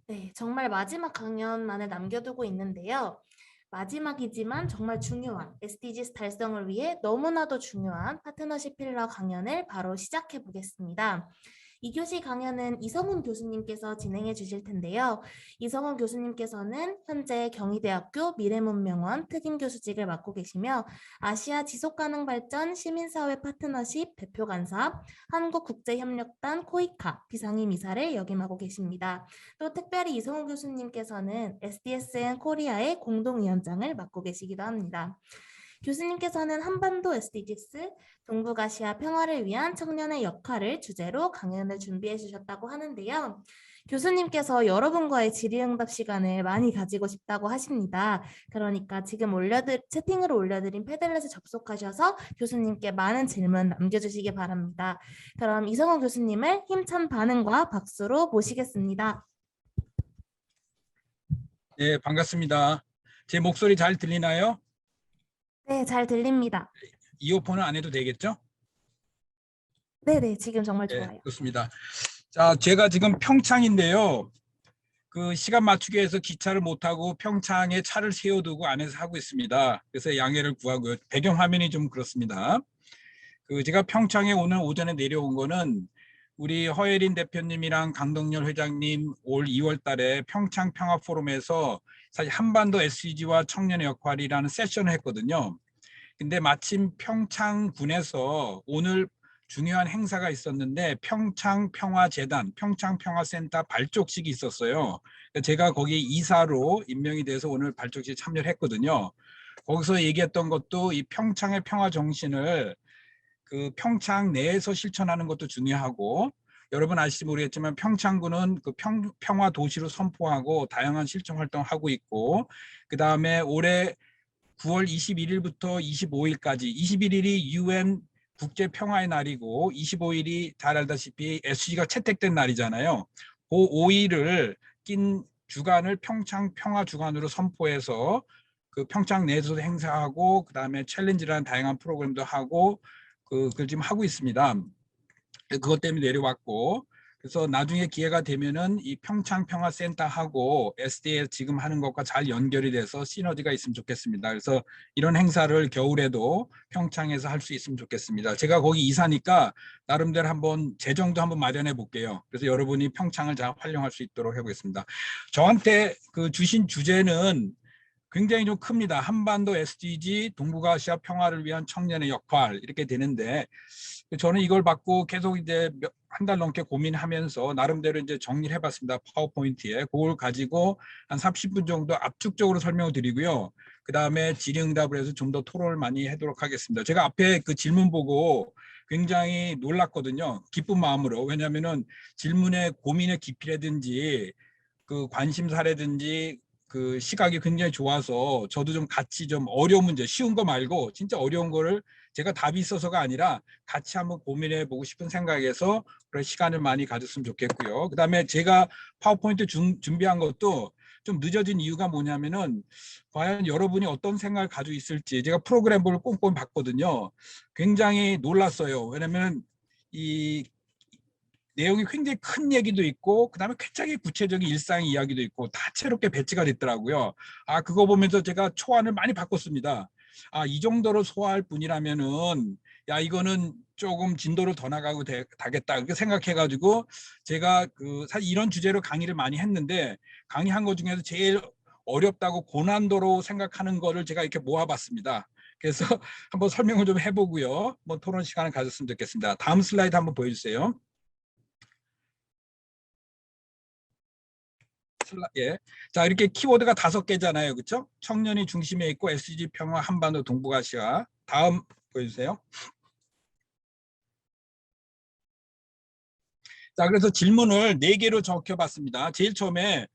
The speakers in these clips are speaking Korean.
네, 정말 마지막 강연만을 남겨두고 있는데요. 마지막이지만 정말 중요한 SDGs 달성을 위해 너무나도 중요한 파트너십 필러 강연을 바로 시작해 보겠습니다. 2교시 강연은 이성훈 교수님께서 진행해 주실 텐데요. 이성훈 교수님께서는 현재 경희대학교 미래문명원 특임교수직을 맡고 계시며 아시아 지속가능발전 시민사회 파트너십 대표간사, 한국국제협력단 코이카 비상임이사를 역임하고 계십니다. 또 특별히 이성훈 교수님께서는 SDSN 코리아의 공동위원장을 맡고 계시기도 합니다. 교수님께서는 한반도 SDGs, 동북아시아 평화를 위한 청년의 역할을 주제로 강연을 준비해 주셨다고 하는데요. 교수님께서 여러분과의 질의응답 시간을 많이 가지고 싶다고 하십니다. 그러니까 지금 채팅으로 올려드린 패들렛에 접속하셔서 교수님께 많은 질문 남겨주시기 바랍니다. 그럼 이성원 교수님을 힘찬 반응과 박수로 모시겠습니다. 네, 반갑습니다. 제 목소리 잘 들리나요? 네, 잘 들립니다. 이어폰은 안 해도 되겠죠? 네네, 지금 정말 네, 좋아요. 좋습니다. 자, 제가 지금 평창인데요. 그 시간 맞추기 위해서 기차를 못 타고 평창에 차를 세워두고 안에서 하고 있습니다. 그래서 양해를 구하고요. 배경 화면이 좀 그렇습니다. 그 제가 평창에 오늘 오전에 내려온 거는 우리 허예린 대표님이랑 강동열 회장님 올 2월 달에 평창 평화 포럼에서 사실 한반도 SDG와 청년의 역할이라는 세션을 했거든요. 근데 마침 평창군에서 오늘 중요한 행사가 있었는데 평창평화재단, 평창평화센터 발족식이 있었어요. 제가 거기 이사로 임명이 돼서 오늘 발족식에 참여를 했거든요. 거기서 얘기했던 것도 이 평창의 평화 정신을 그 평창 내에서 실천하는 것도 중요하고, 여러분 아실지 모르겠지만 평창군은 그 평화 도시로 선포하고 다양한 실천 활동을 하고 있고, 그 다음에 올해 9월 21일부터 25일까지 21일이 UN 국제 평화의 날이고 25일이 잘 알다시피 SCG가 채택된 날이잖아요. 그 5일을 낀 주간을 평창 평화 주간으로 선포해서 그 평창 내에서도 행사하고 그다음에 챌린지라는 다양한 프로그램도 하고 그걸 지금 하고 있습니다. 그것 때문에 내려왔고, 그래서 나중에 기회가 되면은 이 평창평화센터하고 SDS 지금 하는 것과 잘 연결이 돼서 시너지가 있으면 좋겠습니다. 그래서 이런 행사를 겨울에도 평창에서 할 수 있으면 좋겠습니다. 제가 거기 이사니까 나름대로 한번 재정도 한번 마련해 볼게요. 그래서 여러분이 평창을 잘 활용할 수 있도록 해보겠습니다. 저한테 그 주신 주제는 굉장히 좀 큽니다. 한반도 SDG, 동북아시아 평화를 위한 청년의 역할 이렇게 되는데, 저는 이걸 받고 계속 이제 한 달 넘게 고민하면서 나름대로 이제 정리를 해봤습니다. 파워포인트에 그걸 가지고 한 30분 정도 압축적으로 설명을 드리고요. 그 다음에 질의응답을 해서 좀 더 토론을 많이 하도록 하겠습니다. 제가 앞에 그 질문 보고 굉장히 놀랐거든요. 기쁜 마음으로. 왜냐하면은 질문의 고민의 깊이라든지 그 관심사라든지 그 시각이 굉장히 좋아서 저도 좀 같이 좀 어려운 문제, 쉬운 거 말고 진짜 어려운 거를 제가 답이 있어서가 아니라 같이 한번 고민해 보고 싶은 생각에서 그런 시간을 많이 가졌으면 좋겠고요. 그다음에 제가 파워포인트 준비한 것도 좀 늦어진 이유가 뭐냐면은 과연 여러분이 어떤 생각을 가지고 있을지 제가 프로그램을 꼼꼼히 봤거든요. 굉장히 놀랐어요. 왜냐면 이 내용이 굉장히 큰 얘기도 있고 그다음에 굉장히 구체적인 일상 이야기도 있고 다채롭게 배치가 됐더라고요. 그거 보면서 제가 초안을 많이 바꿨습니다. 이 정도로 소화할 분이라면은 이거는 조금 진도를 더 나가고 되겠다 그렇게 생각해가지고 제가 그 사실 이런 주제로 강의를 많이 했는데 강의한 것 중에서 제일 어렵다고 고난도로 생각하는 거를 제가 이렇게 모아봤습니다. 그래서 한번 설명을 좀 해보고요. 뭐 토론 시간을 가졌으면 좋겠습니다. 다음 슬라이드 한번 보여주세요. 예. 자, 이렇게 키워드가 5개잖아요. 그렇죠? 청년이 중심에 있고 SDG 평화 한반도 동북아시아. 다음 보여주세요. 자, 그래서 질문을 4개로 적혀봤습니다. 제일 처음에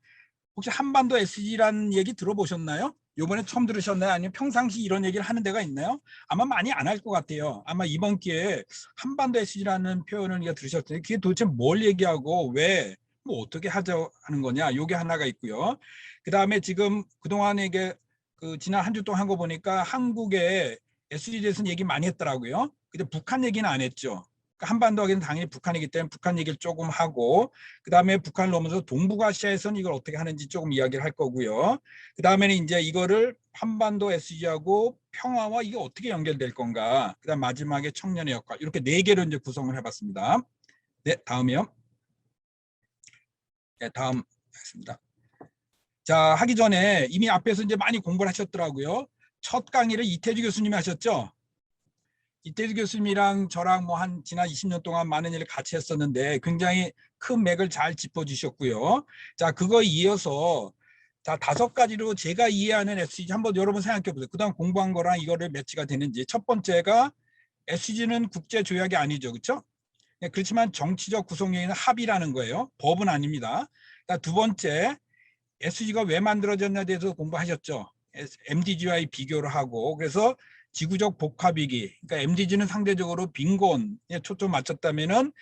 혹시 한반도 SDG라는 얘기 들어보셨나요? 요번에 처음 들으셨나요? 아니면 평상시 이런 얘기를 하는 데가 있나요? 아마 많이 안 할 것 같아요. 아마 이번 기회에 한반도 SDG라는 표현을 들으셨을 텐데 그게 도대체 뭘 얘기하고 왜 뭐 어떻게 하자 하는 거냐 요게 하나가 있고요. 그 다음에 지금 그동안에 이게 그 지난 한 주 동안 한 거 보니까 한국의 SDG에 대해서는 얘기 많이 했더라고요. 근데 북한 얘기는 안 했죠. 한반도 하기는 당연히 북한이기 때문에 북한 얘기를 조금 하고, 그 다음에 북한을 넘어서 동북아시아에서는 이걸 어떻게 하는지 조금 이야기를 할 거고요. 그 다음에는 이제 이거를 한반도 SDG하고 평화와 이게 어떻게 연결될 건가. 그 다음 마지막에 청년의 역할. 이렇게 4개로 이제 구성을 해봤습니다. 네, 다음이요. 네, 다음 하겠습니다. 자, 하기 전에 이미 앞에서 이제 많이 공부를 하셨더라고요. 첫 강의를 이태주 교수님이 하셨죠. 이태주 교수님이랑 저랑 뭐 한 지난 20년 동안 많은 일을 같이 했었는데 굉장히 큰 맥을 잘 짚어주셨고요. 자, 그거 이어서 자 5가지로 제가 이해하는 SDG 한번 여러분 생각해 보세요. 그다음 공부한 거랑 이거를 매치가 되는지. 첫 번째가 SDG는 국제 조약이 아니죠, 그렇죠? 그렇지만 정치적 구성에 있는 합의라는 거예요. 법은 아닙니다. 두 번째, SDG가 왜 만들어졌냐에 대해서 공부하셨죠. MDG와의 비교를 하고 그래서 지구적 복합위기, 그러니까 MDG는 상대적으로 빈곤에 초점 맞췄다면은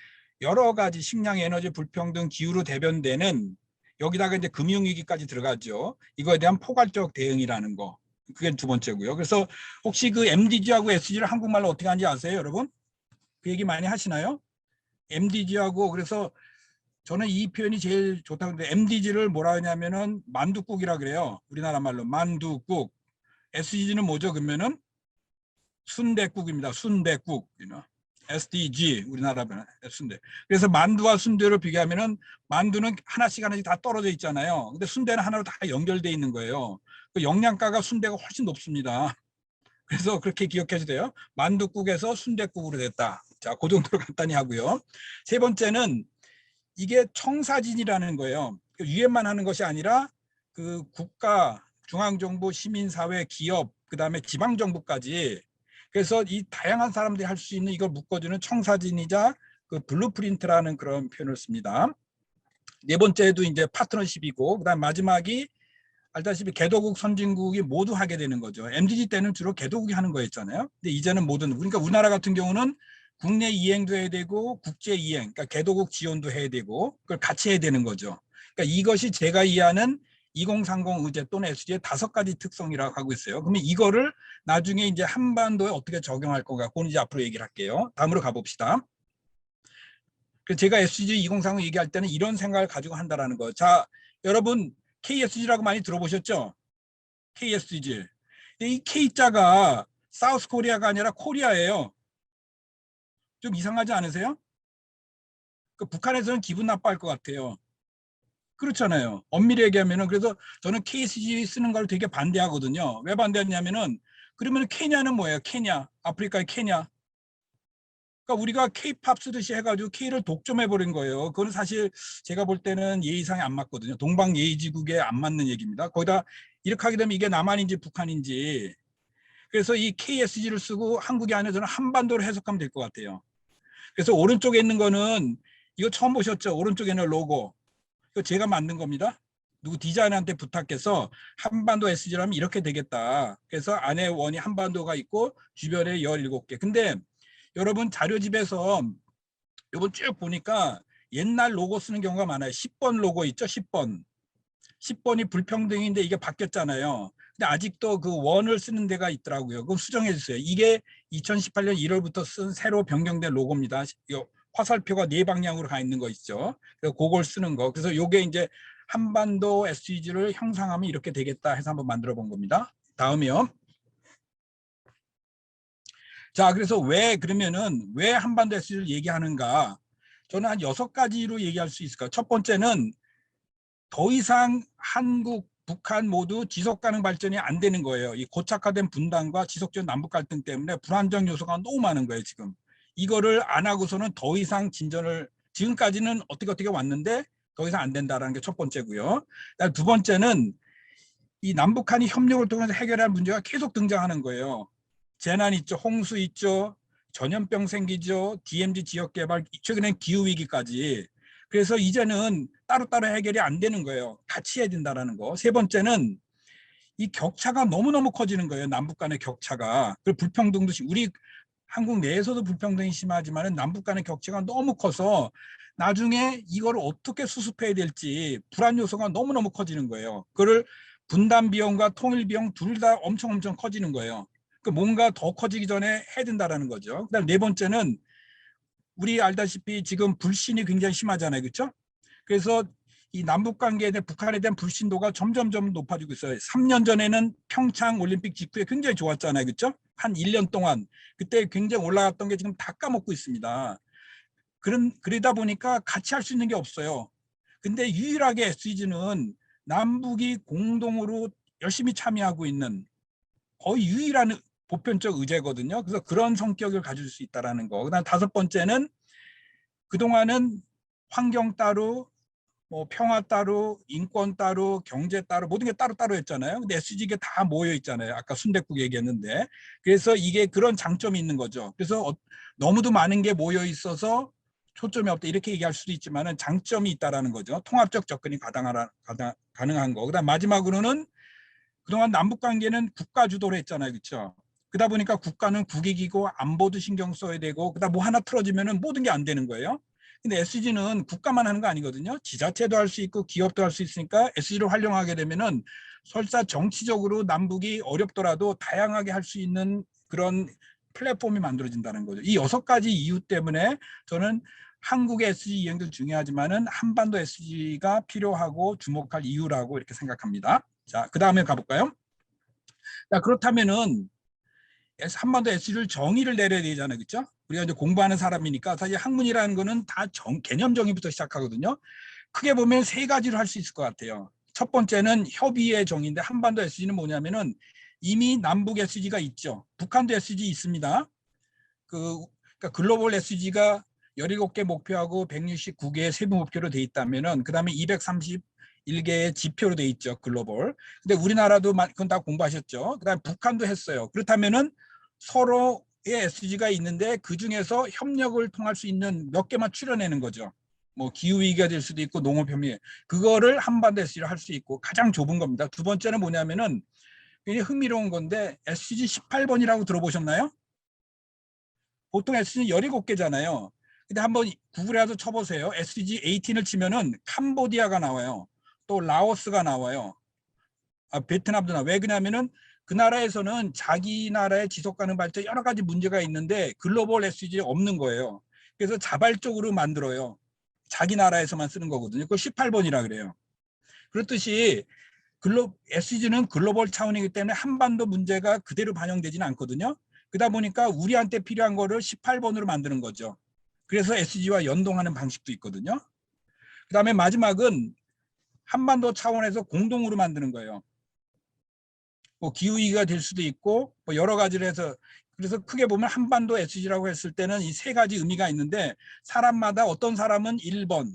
여러 가지 식량, 에너지 불평등, 기후로 대변되는 여기다가 이제 금융위기까지 들어가죠. 이거에 대한 포괄적 대응이라는 거. 그게 두 번째고요. 그래서 혹시 그 MDG하고 SDG를 한국말로 어떻게 하는지 아세요, 여러분? 그 얘기 많이 하시나요? MDG하고 그래서 저는 이 표현이 제일 좋다고 하는데 MDG를 뭐라 하냐면은 만둣국이라 그래요. 우리나라 말로 만둣국. SDG는 뭐죠? 그러면은 순댓국입니다. 순댓국. SDG 우리나라 순대. 그래서 만두와 순대를 비교하면은 만두는 하나씩 다 떨어져 있잖아요. 근데 순대는 하나로 다 연결돼 있는 거예요. 그 영양가가 순대가 훨씬 높습니다. 그래서 그렇게 기억해도 돼요. 만둣국에서 순댓국으로 됐다. 자, 그 정도로 간단히 하고요. 세 번째는 이게 청사진이라는 거예요. 유엔만 하는 것이 아니라 그 국가, 중앙정부, 시민사회, 기업, 그 다음에 지방정부까지 그래서 이 다양한 사람들이 할 수 있는 이걸 묶어주는 청사진이자 그 블루프린트라는 그런 표현을 씁니다. 네 번째도 이제 파트너십이고 그다음 마지막이 알다시피 개도국 선진국이 모두 하게 되는 거죠. MDG 때는 주로 개도국이 하는 거였잖아요. 근데 이제는 모든 그러니까 우리나라 같은 경우는 국내 이행도 해야 되고 국제 이행, 그러니까 개도국 지원도 해야 되고 그걸 같이 해야 되는 거죠. 그러니까 이것이 제가 이해하는 2030 의제 또는 SDG의 5가지 특성이라고 하고 있어요. 그러면 이거를 나중에 이제 한반도에 어떻게 적용할 건가, 그건 이제 앞으로 얘기를 할게요. 다음으로 가봅시다. 그래서 제가 SDG 2030 얘기할 때는 이런 생각을 가지고 한다라는 거. 자, 여러분 KSG라고 많이 들어보셨죠? KSG. 이 K자가 사우스 코리아가 아니라 코리아예요. 좀 이상하지 않으세요? 그 북한에서는 기분 나빠할 것 같아요. 그렇잖아요. 엄밀히 얘기하면은 그래서 저는 KSG 쓰는 걸 되게 반대하거든요. 왜 반대하냐면은 그러면 케냐는 뭐예요? 케냐. 아프리카의 케냐. 그러니까 우리가 K-팝 쓰듯이 해가지고 K를 독점해버린 거예요. 그건 사실 제가 볼 때는 예의상에 안 맞거든요. 동방예의지국에 안 맞는 얘기입니다. 거기다 이렇게 하게 되면 이게 남한인지 북한인지. 그래서 이 KSG를 쓰고 한국이 안에서는 한반도로 해석하면 될 것 같아요. 그래서 오른쪽에 있는 거는 이거 처음 보셨죠? 오른쪽에 있는 로고. 이거 제가 만든 겁니다. 누구 디자이너한테 부탁해서 한반도 SG라면 이렇게 되겠다. 그래서 안에 원이 한반도가 있고 주변에 17개. 근데 여러분 자료집에서 이번 쭉 보니까 옛날 로고 쓰는 경우가 많아요. 10번 로고 있죠? 10번. 10번이 불평등인데 이게 바뀌었잖아요. 근데 아직도 그 원을 쓰는 데가 있더라고요. 그럼 수정해 주세요. 이게 2018년 1월부터 쓴 새로 변경된 로고입니다. 화살표가 4방향으로 가 있는 거 있죠. 그래서 그걸 쓰는 거. 그래서 이게 이제 한반도 SDG를 형상하면 이렇게 되겠다 해서 한번 만들어 본 겁니다. 다음이요. 자, 그래서 그러면은 왜 한반도 SDG를 얘기하는가? 저는 한 6가지로 얘기할 수 있을까요? 첫 번째는 더 이상 한국, 북한 모두 지속 가능 발전이 안 되는 거예요. 이 고착화된 분단과 지속적 남북 갈등 때문에 불안정 요소가 너무 많은 거예요, 지금. 이거를 안 하고서는 더 이상 진전을 지금까지는 어떻게 왔는데 더 이상 안 된다라는 게 첫 번째고요. 두 번째는 이 남북한이 협력을 통해서 해결할 문제가 계속 등장하는 거예요. 재난 있죠, 홍수 있죠, 전염병 생기죠, DMZ 지역 개발, 최근엔 기후 위기까지. 그래서 이제는 따로따로 해결이 안 되는 거예요. 같이 해야 된다는 거. 세 번째는 이 격차가 너무너무 커지는 거예요. 남북 간의 격차가. 그리고 불평등도 우리 한국 내에서도 불평등이 심하지만 남북 간의 격차가 너무 커서 나중에 이걸 어떻게 수습해야 될지 불안 요소가 너무너무 커지는 거예요. 그걸 분담 비용과 통일 비용 둘 다 엄청 커지는 거예요. 그 뭔가 더 커지기 전에 해야 된다는 거죠. 그다음 네 번째는 우리 알다시피 지금 불신이 굉장히 심하잖아요. 그렇죠? 그래서 이 남북 관계에 대한 북한에 대한 불신도가 점점점 높아지고 있어요. 3년 전에는 평창 올림픽 직후에 굉장히 좋았잖아요. 그렇죠? 한 1년 동안 그때 굉장히 올라갔던 게 지금 다 까먹고 있습니다. 그러다 보니까 같이 할 수 있는 게 없어요. 근데 유일하게 SDG는 남북이 공동으로 열심히 참여하고 있는 거의 유일한 보편적 의제거든요. 그래서 그런 성격을 가질 수 있다는 거. 그다음 다섯 번째는 그동안은 환경 따로, 뭐 평화 따로, 인권 따로, 경제 따로 모든 게 따로따로 했잖아요. 근데 SDG가 다 모여 있잖아요. 아까 순댓국 얘기했는데. 그래서 이게 그런 장점이 있는 거죠. 그래서 너무도 많은 게 모여 있어서 초점이 없다 이렇게 얘기할 수도 있지만은 장점이 있다라는 거죠. 통합적 접근이 가능한 거. 그다음 마지막으로는 그동안 남북 관계는 국가 주도로 했잖아요. 그렇죠? 그러다 보니까 국가는 국익이고 안보도 신경 써야 되고 그다음 뭐 하나 틀어지면은 모든 게 안 되는 거예요. 근데 SDG는 국가만 하는 거 아니거든요. 지자체도 할 수 있고 기업도 할 수 있으니까 SDG를 활용하게 되면은 설사 정치적으로 남북이 어렵더라도 다양하게 할 수 있는 그런 플랫폼이 만들어진다는 거죠. 이 6가지 이유 때문에 저는 한국의 SDG 이행도 중요하지만은 한반도 SDG가 필요하고 주목할 이유라고 이렇게 생각합니다. 자, 그 다음에 가볼까요? 자, 그렇다면은 한반도 SDG를 정의를 내려야 되잖아요. 그렇죠? 우리가 이제 공부하는 사람이니까 사실 학문이라는 거는 다 개념 정의부터 시작하거든요. 크게 보면 세 가지로 할 수 있을 것 같아요. 첫 번째는 협의의 정의인데 한반도 SDG는 뭐냐면은 이미 남북 SDG가 있죠. 북한도 SDG 있습니다. 그러니까 글로벌 SDG가 17개 목표하고 169개의 세부 목표로 돼 있다면은 그다음에 231개의 지표로 돼 있죠. 글로벌. 근데 우리나라도 그건 다 공부하셨죠. 그다음에 북한도 했어요. 그렇다면은 서로의 SDG가 있는데 그중에서 협력을 통할 수 있는 몇 개만 추려내는 거죠. 뭐 기후 위기가 될 수도 있고 농업 협력 그거를 한반도 SDG를 할 수 있고 가장 좁은 겁니다. 두 번째는 뭐냐면은 굉장히 흥미로운 건데 SDG 18번이라고 들어보셨나요? 보통 SDG 17개잖아요. 근데 한번 구글에서 쳐보세요. SDG 18을 치면은 캄보디아가 나와요. 또 라오스가 나와요. 베트남도 나와요. 왜 그러냐면은 그 나라에서는 자기 나라의 지속 가능 발전 여러 가지 문제가 있는데 글로벌 SDG에 없는 거예요. 그래서 자발적으로 만들어요. 자기 나라에서만 쓰는 거거든요. 그걸 18번이라 그래요. 그렇듯이 SDG는 글로벌 차원이기 때문에 한반도 문제가 그대로 반영되지는 않거든요. 그러다 보니까 우리한테 필요한 거를 18번으로 만드는 거죠. 그래서 SDG와 연동하는 방식도 있거든요. 그다음에 마지막은 한반도 차원에서 공동으로 만드는 거예요. 뭐 기후위기가 될 수도 있고 뭐 여러 가지를 해서 그래서 크게 보면 한반도 SDG라고 했을 때는 이 세 가지 의미가 있는데 사람마다 어떤 사람은 1번,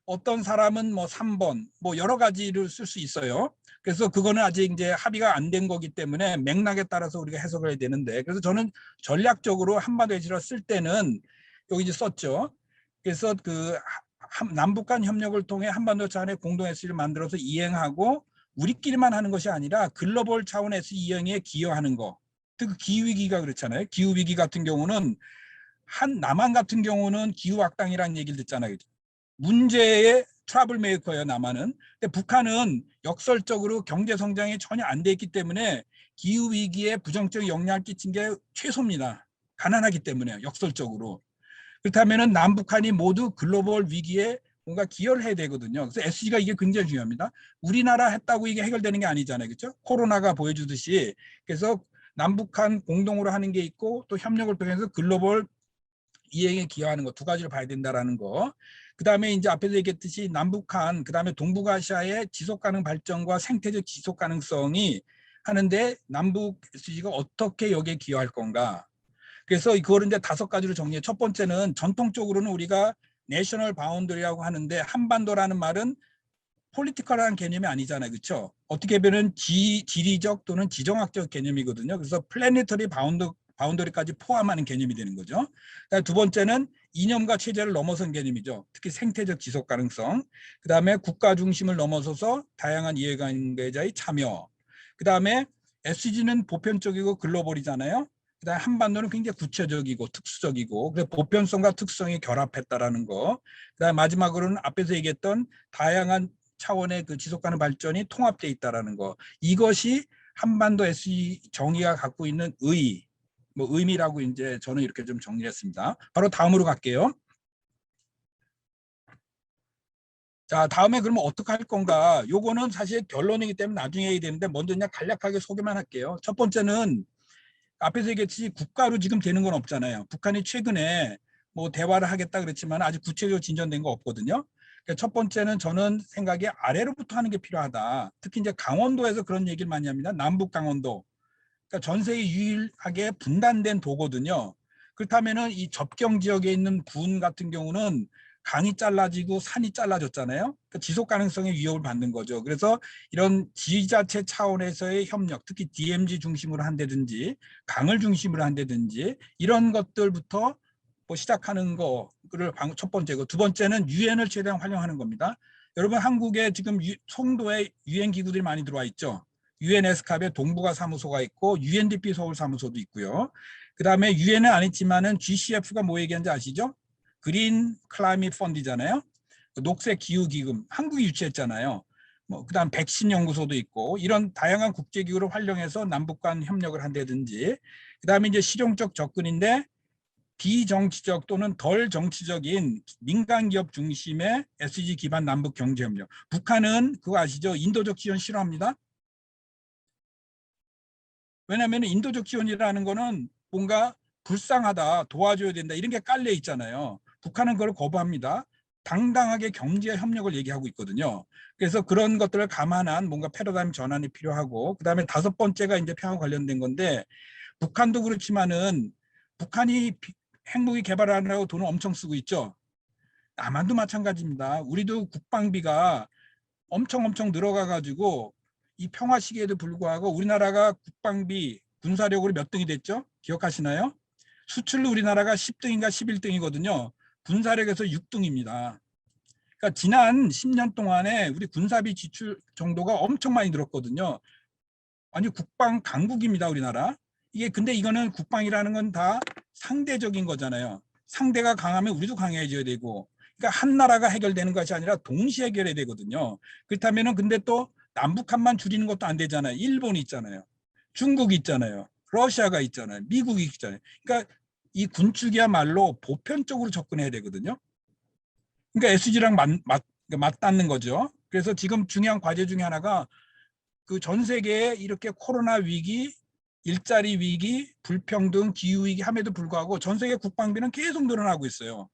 어떤 사람은 뭐 3번, 뭐 여러 가지를 쓸 수 있어요. 그래서 그거는 아직 이제 합의가 안 된 거기 때문에 맥락에 따라서 우리가 해석을 해야 되는데 그래서 저는 전략적으로 한반도 SDG를 쓸 때는 여기 이제 썼죠. 그래서 그 남북 간 협력을 통해 한반도 차원의 공동 SDG를 만들어서 이행하고 우리끼리만 하는 것이 아니라 글로벌 차원의 SDG 이행에 기여하는 거. 그 기후위기가 그렇잖아요. 기후위기 같은 경우는 남한 같은 경우는 기후악당이라는 얘기를 듣잖아요. 문제의 트러블 메이커예요. 남한은. 근데 북한은 역설적으로 경제 성장이 전혀 안 돼 있기 때문에 기후 위기에 부정적 영향을 끼친 게 최소입니다. 가난하기 때문에 역설적으로. 그렇다면은 남북한이 모두 글로벌 위기에 뭔가 기여를 해야 되거든요. 그래서 SDG가 이게 굉장히 중요합니다. 우리나라 했다고 이게 해결되는 게 아니잖아요. 그렇죠? 코로나가 보여주듯이. 그래서 남북한 공동으로 하는 게 있고 또 협력을 통해서 글로벌 이행에 기여하는 거 두 가지를 봐야 된다라는 거. 그다음에 이제 앞에서 얘기했듯이 남북한 그다음에 동북아시아의 지속 가능 발전과 생태적 지속 가능성이 하는데 남북 SDG가 어떻게 여기에 기여할 건가? 그래서 그거를 이제 5가지로 정리해. 첫 번째는 전통적으로는 우리가 내셔널 바운더리라고 하는데 한반도라는 말은 폴리티컬한 개념이 아니잖아요. 그렇죠? 어떻게 보면 지리적 또는 지정학적 개념이거든요. 그래서 플래네터리 바운더리까지 포함하는 개념이 되는 거죠. 두 번째는 이념과 체제를 넘어선 개념이죠. 특히 생태적 지속 가능성. 그다음에 국가 중심을 넘어서서 다양한 이해관계자의 참여. 그다음에 SDG는 보편적이고 글로벌이잖아요. 그다음 한반도는 굉장히 구체적이고 특수적이고 그래서 보편성과 특성이 결합했다라는 거. 그다음 마지막으로는 앞에서 얘기했던 다양한 차원의 그 지속 가능 발전이 통합되어 있다라는 거. 이것이 한반도 SDG 정의가 갖고 있는 의의 뭐 의미라고 이제 저는 이렇게 좀 정리했습니다. 바로 다음으로 갈게요. 자, 다음에 그러면 어떻게 할 건가? 요거는 사실 결론이기 때문에 나중에 해야 되는데 먼저 그냥 간략하게 소개만 할게요. 첫 번째는 앞에서 얘기했듯이 국가로 지금 되는 건 없잖아요. 북한이 최근에 뭐 대화를 하겠다 그랬지만 아직 구체적으로 진전된 거 없거든요. 그러니까 첫 번째는 저는 생각에 아래로부터 하는 게 필요하다. 특히 이제 강원도에서 그런 얘기를 많이 합니다. 남북 강원도. 그러니까 전 세계 유일하게 분단된 도거든요. 그렇다면은 이 접경 지역에 있는 군 같은 경우는 강이 잘라지고 산이 잘라졌잖아요. 그러니까 지속 가능성의 위협을 받는 거죠. 그래서 이런 지자체 차원에서의 협력, 특히 DMZ 중심으로 한다든지 강을 중심으로 한다든지 이런 것들부터 뭐 시작하는 거를 첫 번째고, 두 번째는 유엔을 최대한 활용하는 겁니다. 여러분, 한국에 지금 송도에 유엔 기구들이 많이 들어와 있죠. UN에스캅에 동북아 사무소가 있고 UNDP 서울 사무소도 있고요. 그다음에 유엔은 아니지만은 GCF가 뭐 얘기하는지 아시죠? 그린 클라이밋 펀드잖아요. 녹색 기후 기금 한국이 유치했잖아요. 뭐 그다음 백신 연구소도 있고 이런 다양한 국제 기구를 활용해서 남북 간 협력을 한다든지, 그다음에 이제 실용적 접근인데 비정치적 또는 덜 정치적인 민간 기업 중심의 SDG 기반 남북 경제 협력. 북한은 그거 아시죠? 인도적 지원 싫어합니다. 왜냐하면 인도적 지원이라는 거는 뭔가 불쌍하다, 도와줘야 된다 이런 게 깔려 있잖아요. 북한은 그걸 거부합니다. 당당하게 경제 협력을 얘기하고 있거든요. 그래서 그런 것들을 감안한 뭔가 패러다임 전환이 필요하고, 그다음에 다섯 번째가 이제 평화 관련된 건데, 북한도 그렇지만은 북한이 핵무기 개발하느라고 돈을 엄청 쓰고 있죠. 남한도 마찬가지입니다. 우리도 국방비가 엄청 늘어가 가지고 이 평화 시기에도 불구하고 우리나라가 국방비 군사력으로 몇 등이 됐죠? 기억하시나요? 수출로 우리나라가 10등인가 11등이거든요. 군사력에서 6등입니다. 그러니까 지난 10년 동안에 우리 군사비 지출 정도가 엄청 많이 늘었거든요. 아니 국방 강국입니다, 우리나라. 이게 근데 이거는 국방이라는 건 다 상대적인 거잖아요. 상대가 강하면 우리도 강해져야 되고, 그러니까 한 나라가 해결되는 것이 아니라 동시에 해결해야 되거든요. 그렇다면은 근데 또 남북한만 줄이는 것도 안 되잖아요. 일본이 있잖아요. 중국이 있잖아요. 러시아가 있잖아요. 미국이 있잖아요. 그러니까 이 군축이야말로 보편적으로 접근해야 되거든요. 그러니까 SG랑 맞닿는 거죠. 그래서 지금 중요한 과제 중에 하나가 그 전 세계에 이렇게 코로나 위기, 일자리 위기, 불평등, 기후 위기 함에도 불구하고 전 세계 국방비는 계속 늘어나고 있어요.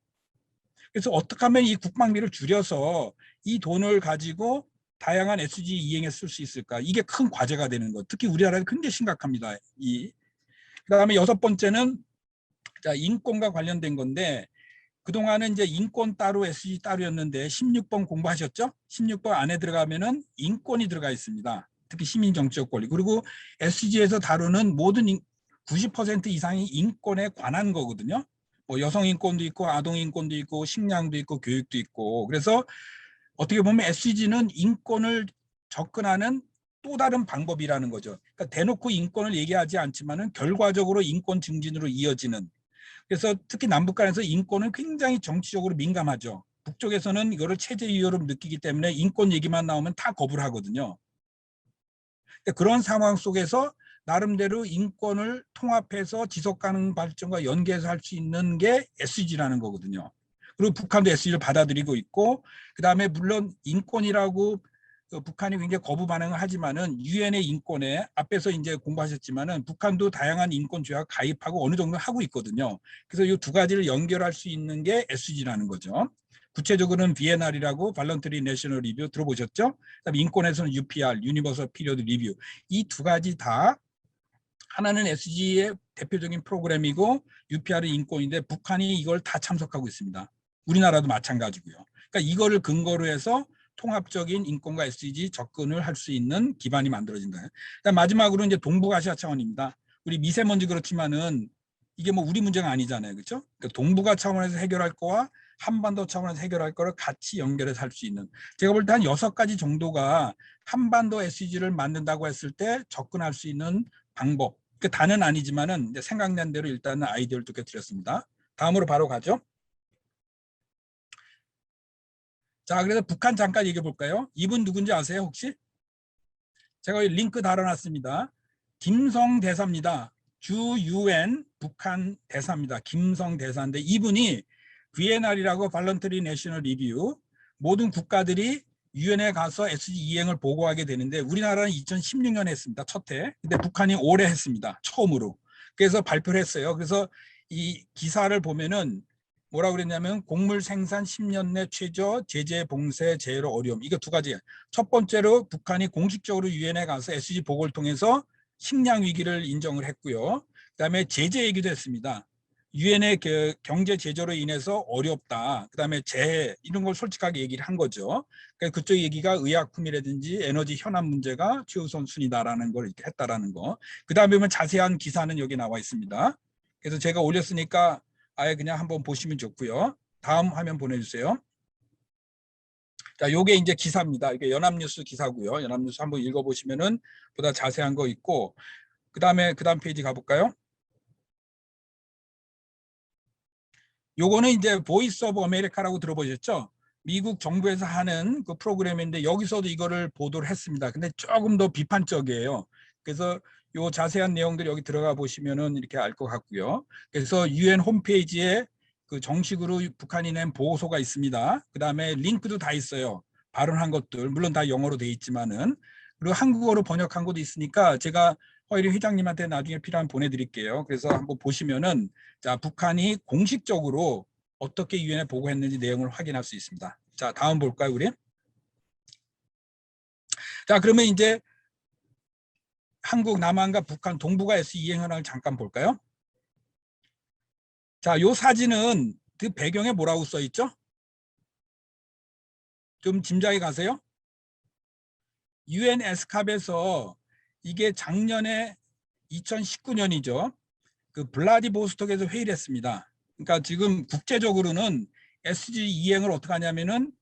그래서 어떻게 하면 이 국방비를 줄여서 이 돈을 가지고 다양한 SDG 이행에 쓸 수 있을까? 이게 큰 과제가 되는 것. 특히 우리나라는 굉장히 심각합니다. 그다음에 여섯 번째는 자, 인권과 관련된 건데, 그동안은 이제 인권 따로 SG 따로였는데 16번 공부하셨죠? 16번 안에 들어가면은 인권이 들어가 있습니다. 특히 시민 정치적 권리. 그리고 SG에서 다루는 모든 90% 이상이 인권에 관한 거거든요. 뭐 여성 인권도 있고 아동 인권도 있고 식량도 있고 교육도 있고. 그래서 어떻게 보면 SG는 인권을 접근하는 또 다른 방법이라는 거죠. 그러니까 대놓고 인권을 얘기하지 않지만은 결과적으로 인권 증진으로 이어지는. 그래서 특히 남북 간에서 인권은 굉장히 정치적으로 민감하죠. 북쪽에서는 이거를 체제 위협으로 느끼기 때문에 인권 얘기만 나오면 다 거부를 하거든요. 그런 상황 속에서 나름대로 인권을 통합해서 지속 가능 발전과 연계해서 할 수 있는 게 SDG라는 거거든요. 그리고 북한도 SDG를 받아들이고 있고, 그다음에 물론 인권이라고 북한이 굉장히 거부 반응을 하지만은 유엔의 인권에 앞에서 이제 공부하셨지만은 북한도 다양한 인권 조약 가입하고 어느 정도 하고 있거든요. 그래서 이 두 가지를 연결할 수 있는 게 SDG라는 거죠. 구체적으로는 VNR이라고 발런터리 내셔널 리뷰 들어보셨죠? 그다음에 인권에서는 UPR, 유니버설 피리어드 리뷰. 이 두 가지 다 하나는 SDG의 대표적인 프로그램이고 UPR은 인권인데 북한이 이걸 다 참석하고 있습니다. 우리나라도 마찬가지고요. 그러니까 이거를 근거로 해서 통합적인 인권과 SDG 접근을 할 수 있는 기반이 만들어진다. 마지막으로 이제 동북아시아 차원입니다. 우리 미세먼지 그렇지만은 이게 뭐 우리 문제가 아니잖아요, 그렇죠? 그러니까 동북아 차원에서 해결할 거와 한반도 차원에서 해결할 거를 같이 연결해서 할 수 있는. 제가 볼 때 한 6가지 정도가 한반도 SDG를 만든다고 했을 때 접근할 수 있는 방법. 그 다는 아니지만은 이제 생각난 대로 일단은 아이디어를 두개 드렸습니다. 다음으로 바로 가죠. 자, 그래서 북한 잠깐 얘기해 볼까요? 이분 누군지 아세요, 혹시? 제가 링크 달아놨습니다. 김성 대사입니다. 주 UN 북한 대사입니다. 김성 대사인데 이분이 VNR이라고 Voluntary National Review 모든 국가들이 유엔에 가서 SDG 이행을 보고하게 되는데 우리나라는 2016년에 했습니다. 첫 해. 근데 북한이 올해 했습니다. 처음으로. 그래서 발표를 했어요. 그래서 이 기사를 보면은 뭐라고 그랬냐면 곡물 생산 10년 내 최저, 제재 봉쇄 제로 어려움. 이거 두 가지. 첫 번째로 북한이 공식적으로 유엔에 가서 SDG 보고를 통해서 식량 위기를 인정을 했고요. 그다음에 제재 얘기도 했습니다. 유엔의 경제 제재로 인해서 어렵다. 그다음에 재해 이런 걸 솔직하게 얘기를 한 거죠. 그러니까 그쪽 얘기가 의약품이라든지 에너지 현안 문제가 최우선 순위다라는 걸 이렇게 했다라는 거. 그다음에 보면 자세한 기사는 여기 나와 있습니다. 그래서 제가 올렸으니까 아예 그냥 한번 보시면 좋고요. 다음 화면 보내주세요. 자, 요게 이제 기사입니다. 이게 연합뉴스 기사고요. 연합뉴스 한번 읽어보시면은 보다 자세한 거 있고, 그다음 페이지 가볼까요? 요거는 이제 보이스 오브 아메리카라고 들어보셨죠? 미국 정부에서 하는 그 프로그램인데 여기서도 이거를 보도를 했습니다. 근데 조금 더 비판적이에요. 그래서 요 자세한 내용들 여기 들어가 보시면은 이렇게 알 것 같고요. 그래서 UN 홈페이지에 그 정식으로 북한이 낸 보고서가 있습니다. 그다음에 링크도 다 있어요. 발언한 것들 물론 다 영어로 돼 있지만은 그리고 한국어로 번역한 것도 있으니까 제가 허일이 회장님한테 나중에 필요하면 보내드릴게요. 그래서 한번 보시면은 자, 북한이 공식적으로 어떻게 유엔에 보고했는지 내용을 확인할 수 있습니다. 자, 다음 볼까요, 우리? 자, 그러면 이제 한국 남한과 북한 동북아 SE 현황을 잠깐 볼까요? 자, 요 사진은 그 배경에 뭐라고 써 있죠? 좀 짐작이 가세요? UN 에스캅에서 이게 작년에 2019년이죠. 그 블라디보스톡에서 회의를 했습니다. 그러니까 지금 국제적으로는 SDG 이행을 어떻게 하냐면은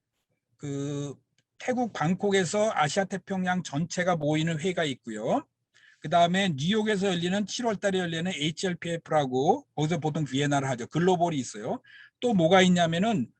그 태국 방콕에서 아시아 태평양 전체가 모이는 회의가 있고요. 그 다음에 뉴욕에서 열리는 7월 달에 열리는 HLPF라고 거기서 보통 비엔나를 하죠. 글로벌이 있어요. 또 뭐가 있냐면은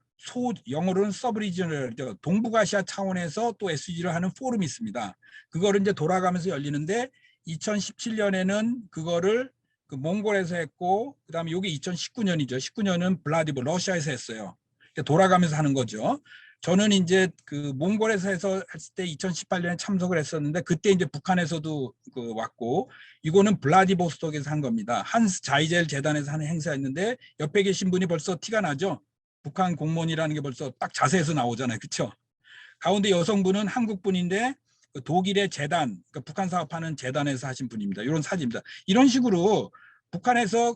영어로는 서브리지널이죠. 동북아시아 차원에서 또 SDG를 하는 포럼이 있습니다. 그거를 이제 돌아가면서 열리는데 2017년에는 그거를 그 몽골에서 했고 그다음에 이게 2019년이죠. 19년은 러시아에서 했어요. 돌아가면서 하는 거죠. 저는 이제 그 몽골에서 해서 했을 때 2018년에 참석을 했었는데 그때 이제 북한에서도 그 왔고 이거는 블라디보스톡에서 한 겁니다. 한스 자이젤 재단에서 하는 행사였는데 옆에 계신 분이 벌써 티가 나죠. 북한 공무원이라는 게 벌써 딱 자세에서 나오잖아요. 그렇죠? 가운데 여성분은 한국 분인데 그 독일의 재단, 그러니까 북한 사업하는 재단에서 하신 분입니다. 이런 사진입니다. 이런 식으로 북한에서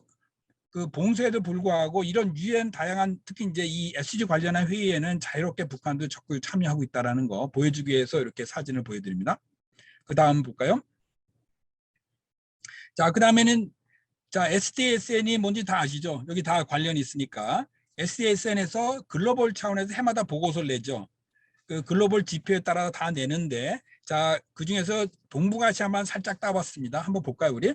그 봉쇄에도 불구하고 이런 유엔 다양한 특히 이제 이 SDG 관련한 회의에는 자유롭게 북한도 적극 참여하고 있다라는 거 보여주기 위해서 이렇게 사진을 보여드립니다. 그 다음 볼까요? 자, 그 다음에는 자 SDSN이 뭔지 다 아시죠? 여기 다 관련이 있으니까 SDSN에서 글로벌 차원에서 해마다 보고서를 내죠. 그 글로벌 지표에 따라 다 내는데 자, 그 중에서 동북아시아만 살짝 따봤습니다. 한번 볼까요, 우리?